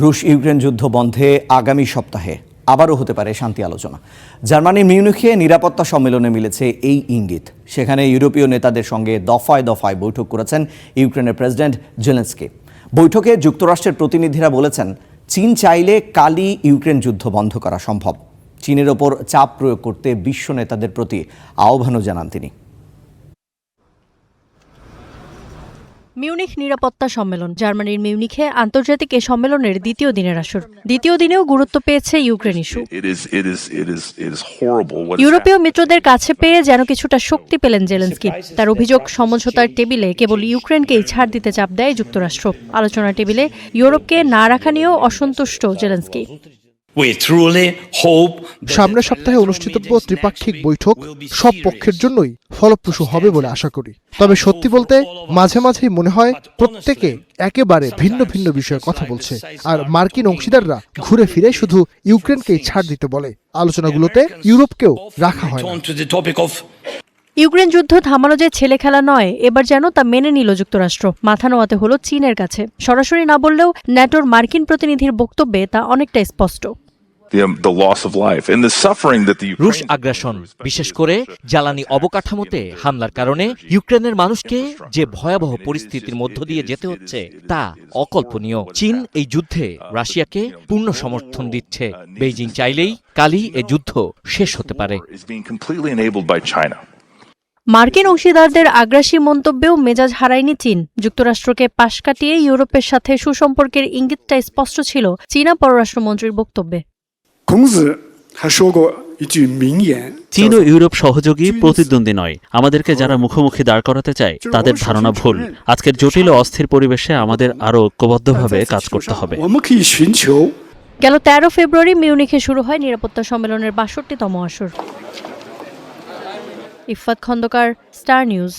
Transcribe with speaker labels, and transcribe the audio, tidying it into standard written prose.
Speaker 1: রুশ ইউক্রেন যুদ্ধ বন্ধে আগামী সপ্তাহে আবারও হতে পারে শান্তি আলোচনা। জার্মানির মিউনিখে নিরাপত্তা সম্মেলনে মিলেছে এই ইঙ্গিত। সেখানে ইউরোপীয় নেতাদের সঙ্গে দফায় দফায় বৈঠক করেছেন ইউক্রেনের প্রেসিডেন্ট জেলেনস্কি। বৈঠকে যুক্তরাষ্ট্রের প্রতিনিধিরা বলেছেন, চীন চাইলে কালই ইউক্রেন যুদ্ধ বন্ধ করা সম্ভব। চীনের ওপর চাপ প্রয়োগ করতে বিশ্ব নেতাদের প্রতি আহ্বানও জানান তিনি।
Speaker 2: মিউনিখ নিরাপত্তা সম্মেলন। জার্মানির মিউনিখে আন্তর্জাতিক এ সম্মেলনের দ্বিতীয় দিনের আসর। দ্বিতীয় দিনেও গুরুত্ব পেয়েছে ইউক্রেন ইস্যু। ইউরোপীয় মিত্রদের কাছে পেয়ে যেন কিছুটা শক্তি পেলেন জেলেনস্কি। তার অভিযোগ, সমঝোতার টেবিলে কেবল ইউক্রেনকেই ছাড় দিতে চাপ দেয় যুক্তরাষ্ট্র। আলোচনার টেবিলে ইউরোপকে না রাখা নিয়েও অসন্তুষ্ট জেলেনস্কি।
Speaker 3: সামনের সপ্তাহে অনুষ্ঠিতব্য ত্রিপাক্ষিক বৈঠক সব পক্ষের জন্যই ফলপ্রসূ হবে বলে আশা করি। তবে সত্যি বলতে মাঝে মাঝেই মনে হয় প্রত্যেকে একেবারে ভিন্ন ভিন্ন বিষয়ে কথা বলছে, আর মার্কিন অংশীদাররা ঘুরে ফিরে শুধু ইউক্রেনকেই ছাড় দিতে বলে। আলোচনাগুলোতে ইউরোপকেও রাখা হয় না।
Speaker 2: ইউক্রেন যুদ্ধ থামানো যে ছেলে খেলা নয়, এবার যেন তা মেনে নিল যুক্তরাষ্ট্র। মাথা নোয়াতে হলো চীনের কাছে। সরাসরি না বললেও ন্যাটোর মার্কিন প্রতিনিধির বক্তব্যে তা অনেকটা স্পষ্ট।
Speaker 4: রুশ আগ্রাসন, বিশেষ করে জ্বালানি অবকাঠামোতে হামলার কারণে ইউক্রেনের মানুষকে যে ভয়াবহ পরিস্থিতির মধ্য দিয়ে যেতে হচ্ছে তা অকল্পনীয়। চীন এই যুদ্ধে রাশিয়াকে পূর্ণ সমর্থন দিচ্ছে। বেইজিং চাইলেই কালই এ যুদ্ধ শেষ হতে পারে।
Speaker 2: মার্কিন অংশীদারদের আগ্রাসী মন্তব্যেও মেজাজ হারায়নি চীন। যুক্তরাষ্ট্রকে পাশ কাটিয়ে ইউরোপের সাথে সুসম্পর্কের ইঙ্গিতটা স্পষ্ট ছিল চীনা পররাষ্ট্রমন্ত্রীর বক্তব্যে।
Speaker 5: চীন ও ইউরোপ সহযোগী, প্রতিদ্বন্দ্বী নয়। আমাদেরকে যারা মুখোমুখি দাঁড় করাতে চায় তাদের ধারণা ভুল। আজকের জটিল ও অস্থির পরিবেশে আমাদের আরও ঐক্যবদ্ধভাবে কাজ করতে হবে।
Speaker 2: গেল 13 ফেব্রুয়ারি মিউনিখে শুরু হয় নিরাপত্তা সম্মেলনের 62তম আসর। Iffat Khandaker, star news.